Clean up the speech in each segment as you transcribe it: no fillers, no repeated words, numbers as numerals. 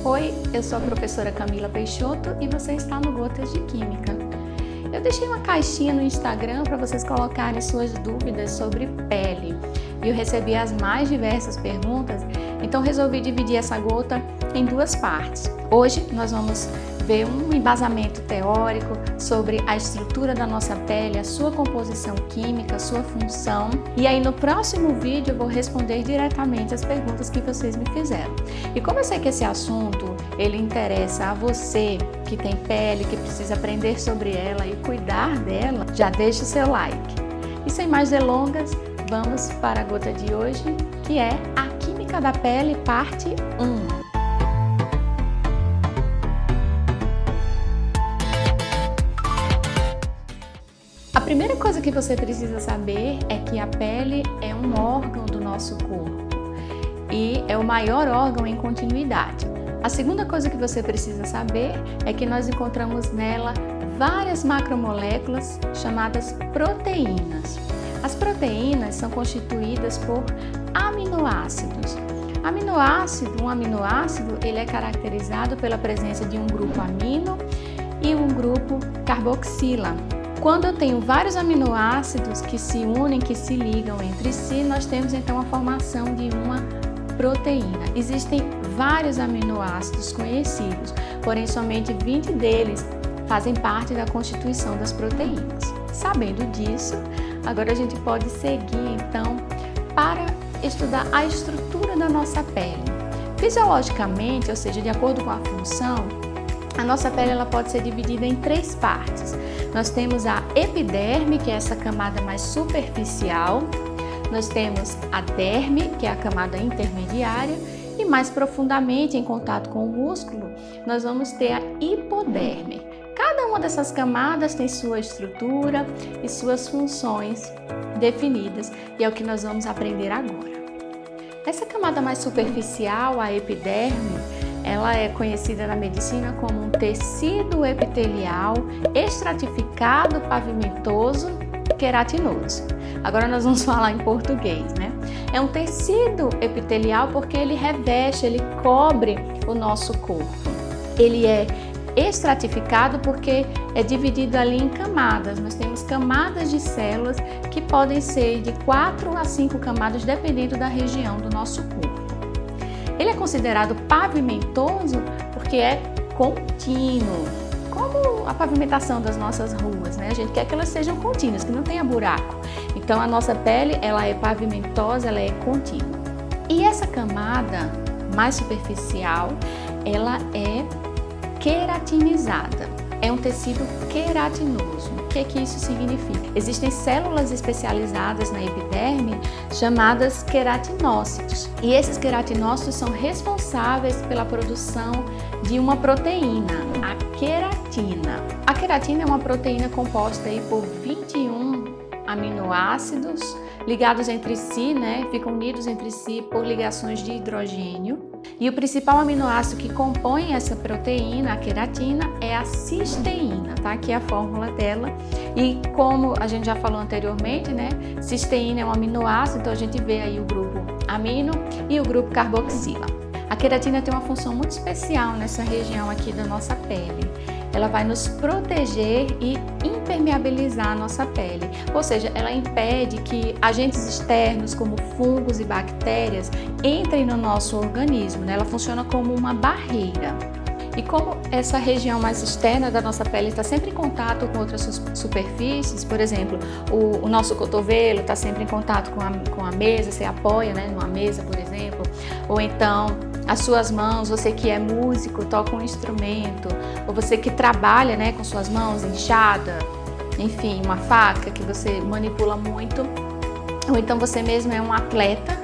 Oi, eu sou a professora Camila Peixoto e você está no Gotas de Química. Eu deixei uma caixinha no Instagram para vocês colocarem suas dúvidas sobre pele e eu recebi as mais diversas perguntas, então resolvi dividir essa gota em duas partes. Hoje nós vamos ver um embasamento teórico sobre a estrutura da nossa pele, a sua composição química, a sua função. E aí no próximo vídeo eu vou responder diretamente as perguntas que vocês me fizeram. E como eu sei que esse assunto ele interessa a você que tem pele, que precisa aprender sobre ela e cuidar dela, já deixa o seu like. E sem mais delongas, vamos para a gota de hoje, que é a Química da Pele, parte 1. A primeira coisa que você precisa saber é que a pele é um órgão do nosso corpo e é o maior órgão em continuidade. A segunda coisa que você precisa saber é que nós encontramos nela várias macromoléculas chamadas proteínas. As proteínas são constituídas por aminoácidos. Um aminoácido ele é caracterizado pela presença de um grupo amino e um grupo carboxila. Quando eu tenho vários aminoácidos que se unem, que se ligam entre si, nós temos então a formação de uma proteína. Existem vários aminoácidos conhecidos, porém somente 20 deles fazem parte da constituição das proteínas. Sabendo disso, agora a gente pode seguir então para estudar a estrutura da nossa pele. Fisiologicamente, ou seja, de acordo com a função, a nossa pele ela pode ser dividida em três partes. Nós temos a epiderme, que é essa camada mais superficial. Nós temos a derme, que é a camada intermediária. E mais profundamente, em contato com o músculo, nós vamos ter a hipoderme. Cada uma dessas camadas tem sua estrutura e suas funções definidas. E é o que nós vamos aprender agora. Essa camada mais superficial, a epiderme, ela é conhecida na medicina como um tecido epitelial estratificado, pavimentoso, queratinoso. Agora nós vamos falar em português, né? É um tecido epitelial porque ele reveste, ele cobre o nosso corpo. Ele é estratificado porque é dividido ali em camadas. Nós temos camadas de células que podem ser de 4 a 5 camadas, dependendo da região do nosso corpo. Ele é considerado pavimentoso porque é contínuo, como a pavimentação das nossas ruas, né? A gente quer que elas sejam contínuas, que não tenha buraco. Então a nossa pele, ela é pavimentosa, ela é contínua. E essa camada mais superficial, ela é queratinizada. É um tecido queratinoso. O que isso significa? Existem células especializadas na epiderme chamadas queratinócitos. E esses queratinócitos são responsáveis pela produção de uma proteína, a queratina. A queratina é uma proteína composta aí por 21 aminoácidos ligados entre si, né? Ficam unidos entre si por ligações de hidrogênio. E o principal aminoácido que compõe essa proteína, a queratina, é a cisteína, tá? Aqui é a fórmula dela. E como a gente já falou anteriormente, né? Cisteína é um aminoácido, então a gente vê aí o grupo amino e o grupo carboxila. A queratina tem uma função muito especial nessa região aqui da nossa pele. Ela vai nos proteger e impermeabilizar a nossa pele, ou seja, ela impede que agentes externos como fungos e bactérias entrem no nosso organismo, né? Ela funciona como uma barreira. E como essa região mais externa da nossa pele está sempre em contato com outras superfícies, por exemplo, o nosso cotovelo está sempre em contato com a mesa, você apoia, né, numa mesa, por exemplo, ou então as suas mãos, você que é músico, toca um instrumento, ou você que trabalha, né, com suas mãos, enxada, enfim, uma faca que você manipula muito, ou então você mesmo é um atleta.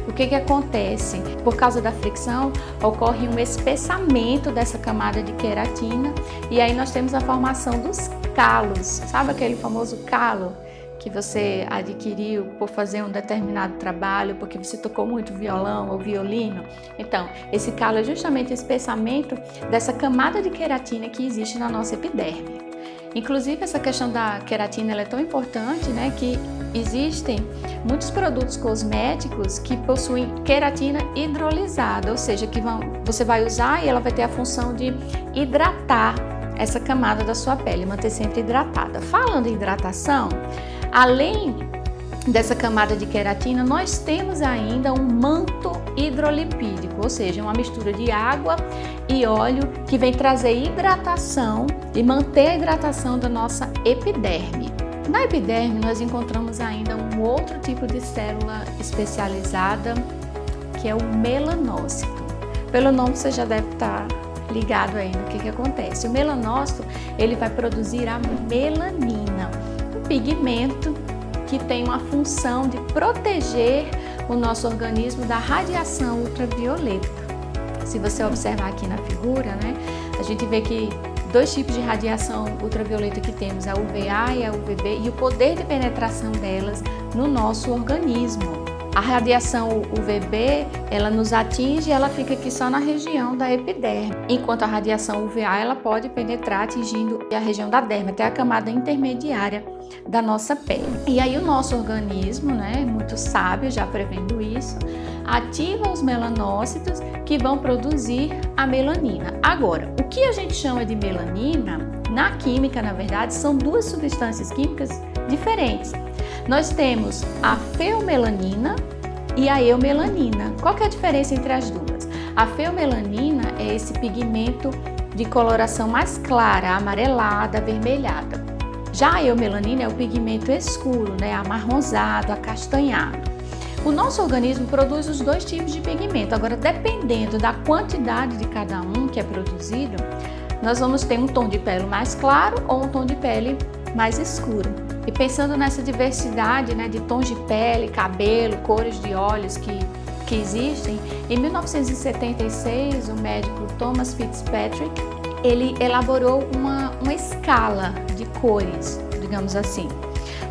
O que acontece? Por causa da fricção, ocorre um espessamento dessa camada de queratina e aí nós temos a formação dos calos. Sabe aquele famoso calo que você adquiriu por fazer um determinado trabalho, porque você tocou muito violão ou violino? Então, esse calo é justamente o espessamento dessa camada de queratina que existe na nossa epiderme. Inclusive, essa questão da queratina ela é tão importante, né, que existem muitos produtos cosméticos que possuem queratina hidrolisada, ou seja, que você vai usar e ela vai ter a função de hidratar essa camada da sua pele, manter sempre hidratada. Falando em hidratação, além dessa camada de queratina, nós temos ainda um manto hidrolipídico, ou seja, uma mistura de água e óleo que vem trazer hidratação e manter a hidratação da nossa epiderme. Na epiderme, nós encontramos ainda um outro tipo de célula especializada, que é o melanócito. Pelo nome você já deve estar ligado aí no que acontece. O melanócito, ele vai produzir a melanina, um pigmento que tem uma função de proteger o nosso organismo da radiação ultravioleta. Se você observar aqui na figura, né, a gente vê que dois tipos de radiação ultravioleta que temos, a UVA e a UVB, e o poder de penetração delas no nosso organismo. A radiação UVB, ela nos atinge e ela fica aqui só na região da epiderme, enquanto a radiação UVA, ela pode penetrar atingindo a região da derme, até a camada intermediária da nossa pele. E aí o nosso organismo, né, muito sábio, já prevendo isso, ativa os melanócitos que vão produzir a melanina. Agora, o que a gente chama de melanina, na química, na verdade, são duas substâncias químicas diferentes. Nós temos a feomelanina e a eumelanina. Qual que é a diferença entre as duas? A feomelanina é esse pigmento de coloração mais clara, amarelada, avermelhada. Já a eumelanina é o pigmento escuro, né, amarronzado, acastanhado. O nosso organismo produz os dois tipos de pigmento. Agora, dependendo da quantidade de cada um que é produzido, nós vamos ter um tom de pele mais claro ou um tom de pele mais escuro. E pensando nessa diversidade, né, de tons de pele, cabelo, cores de olhos que existem, em 1976 o médico Thomas Fitzpatrick, ele elaborou uma escala de cores, digamos assim.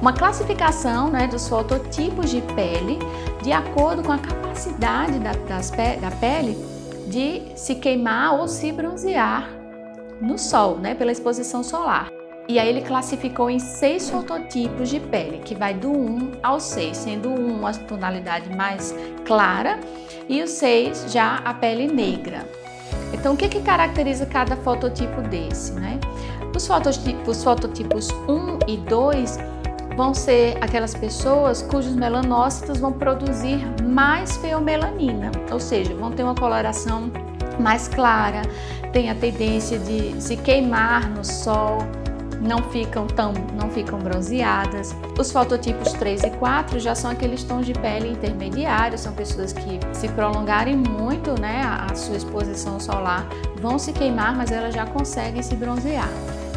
Uma classificação, né, dos fototipos de pele de acordo com a capacidade da pele de se queimar ou se bronzear no sol, né, pela exposição solar. E aí ele classificou em 6 fototipos de pele, que vai do 1 ao 6, sendo o 1 a tonalidade mais clara e o 6 já a pele negra. Então, o que caracteriza cada fototipo desse, né? Os fototipos 1 e 2 vão ser aquelas pessoas cujos melanócitos vão produzir mais feomelanina, ou seja, vão ter uma coloração mais clara, tem a tendência de se queimar no sol, não ficam bronzeadas. Os fototipos 3 e 4 já são aqueles tons de pele intermediários, são pessoas que, se prolongarem muito, né, a sua exposição solar, vão se queimar, mas elas já conseguem se bronzear.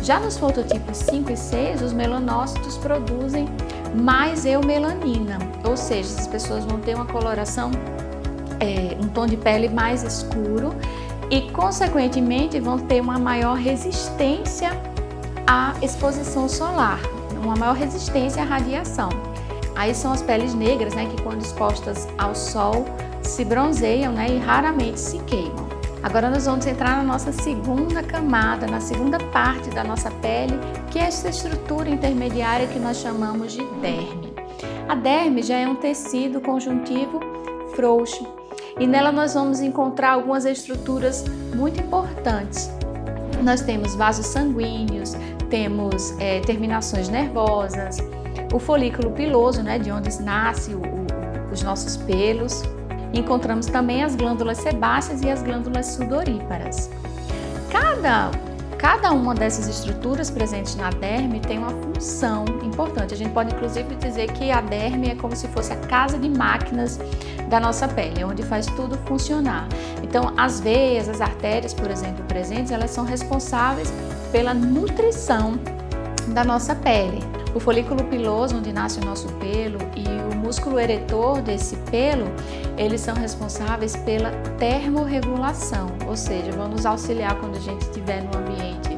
Já nos fototipos 5 e 6, os melanócitos produzem mais eumelanina, ou seja, essas pessoas vão ter uma coloração, um tom de pele mais escuro e, consequentemente, vão ter uma maior resistência à exposição solar, uma maior resistência à radiação. Aí são as peles negras, né, que quando expostas ao sol se bronzeiam, né, e raramente se queimam. Agora nós vamos entrar na nossa segunda camada, na segunda parte da nossa pele, que é essa estrutura intermediária que nós chamamos de derme. A derme já é um tecido conjuntivo frouxo e nela nós vamos encontrar algumas estruturas muito importantes. Nós temos vasos sanguíneos, temos terminações nervosas, o folículo piloso, né, de onde nascem os nossos pelos. Encontramos também as glândulas sebáceas e as glândulas sudoríparas. Cada uma dessas estruturas presentes na derme tem uma função importante. A gente pode inclusive dizer que a derme é como se fosse a casa de máquinas da nossa pele, onde faz tudo funcionar. Então, as veias, as artérias, por exemplo, presentes, elas são responsáveis pela nutrição da nossa pele. O folículo piloso, onde nasce o nosso pelo, e o músculo eretor desse pelo, eles são responsáveis pela termorregulação, ou seja, vão nos auxiliar quando a gente estiver num ambiente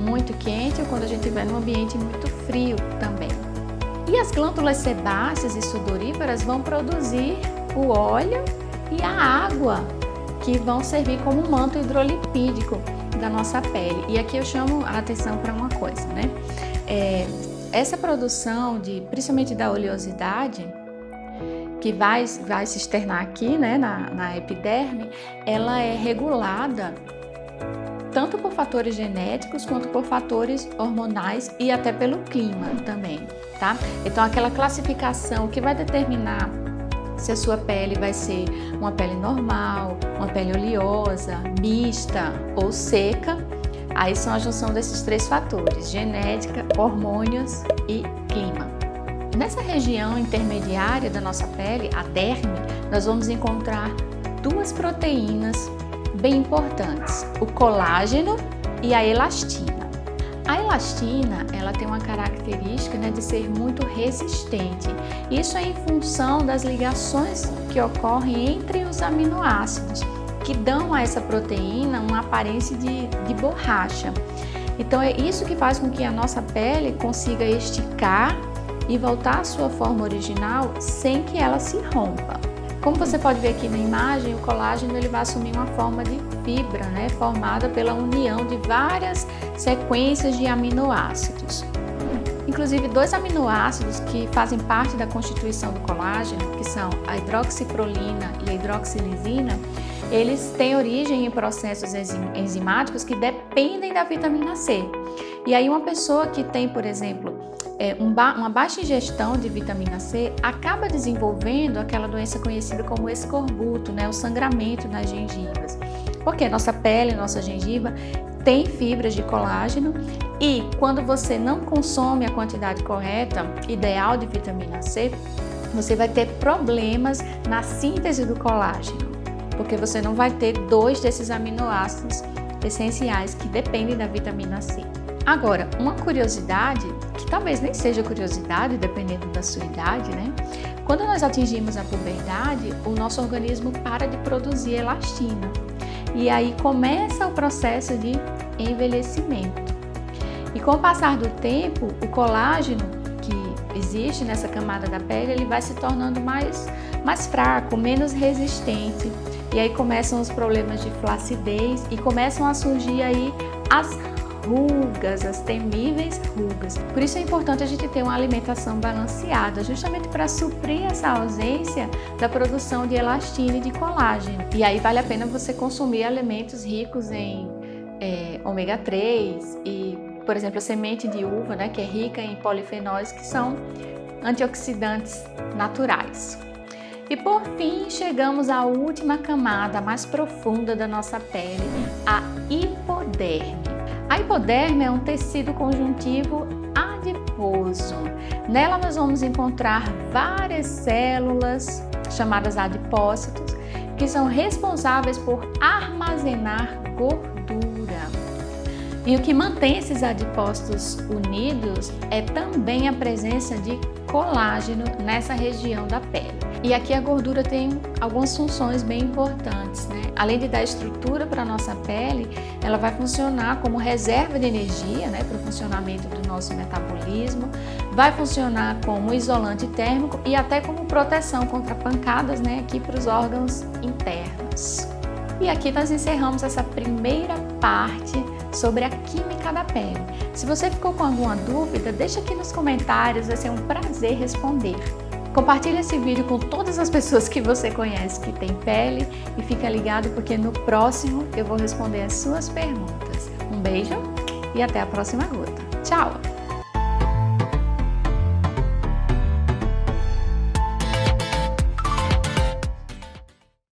muito quente ou quando a gente estiver num ambiente muito frio também. E as glândulas sebáceas e sudoríparas vão produzir o óleo e a água, que vão servir como um manto hidrolipídico da nossa pele. E aqui eu chamo a atenção para uma coisa, né? essa produção principalmente da oleosidade, que vai se externar aqui, né, na epiderme, ela é regulada tanto por fatores genéticos quanto por fatores hormonais e até pelo clima também, tá? Então aquela classificação que vai determinar se a sua pele vai ser uma pele normal, uma pele oleosa, mista ou seca, aí são a junção desses três fatores: genética, hormônios e clima. Nessa região intermediária da nossa pele, a derme, nós vamos encontrar duas proteínas bem importantes: o colágeno e a elastina. A elastina, ela tem uma característica, né, de ser muito resistente. Isso é em função das ligações que ocorrem entre os aminoácidos, que dão a essa proteína uma aparência de borracha. Então é isso que faz com que a nossa pele consiga esticar e voltar à sua forma original sem que ela se rompa. Como você pode ver aqui na imagem, o colágeno ele vai assumir uma forma de fibra, né, formada pela união de várias sequências de aminoácidos. Inclusive, dois aminoácidos que fazem parte da constituição do colágeno, que são a hidroxiprolina e a hidroxilisina, eles têm origem em processos enzimáticos que dependem da vitamina C. E aí uma pessoa que tem, por exemplo, uma baixa ingestão de vitamina C acaba desenvolvendo aquela doença conhecida como escorbuto, né, o sangramento nas gengivas. Porque nossa pele, nossa gengiva tem fibras de colágeno e quando você não consome a quantidade correta, ideal de vitamina C, você vai ter problemas na síntese do colágeno, porque você não vai ter dois desses aminoácidos essenciais que dependem da vitamina C. Agora, uma curiosidade, que talvez nem seja curiosidade, dependendo da sua idade, né? Quando nós atingimos a puberdade, o nosso organismo para de produzir elastina. E aí começa o processo de envelhecimento. E com o passar do tempo, o colágeno que existe nessa camada da pele, ele vai se tornando mais fraco, menos resistente. E aí começam os problemas de flacidez e começam a surgir aí as rugas, as temíveis rugas. Por isso é importante a gente ter uma alimentação balanceada, justamente para suprir essa ausência da produção de elastina e de colágeno. E aí vale a pena você consumir alimentos ricos em ômega 3 e, por exemplo, a semente de uva, né, que é rica em polifenóis, que são antioxidantes naturais. E por fim, chegamos à última camada mais profunda da nossa pele, a hipoderme. A hipoderme é um tecido conjuntivo adiposo. Nela nós vamos encontrar várias células chamadas adipócitos, que são responsáveis por armazenar gordura. E o que mantém esses adipócitos unidos é também a presença de colágeno nessa região da pele. E aqui a gordura tem algumas funções bem importantes, né? Além de dar estrutura para a nossa pele, ela vai funcionar como reserva de energia, né, para o funcionamento do nosso metabolismo, vai funcionar como isolante térmico e até como proteção contra pancadas, né, aqui para os órgãos internos. E aqui nós encerramos essa primeira parte sobre a química da pele. Se você ficou com alguma dúvida, deixa aqui nos comentários, vai ser um prazer responder. Compartilhe esse vídeo com todas as pessoas que você conhece que tem pele e fica ligado porque no próximo eu vou responder as suas perguntas. Um beijo e até a próxima gota. Tchau!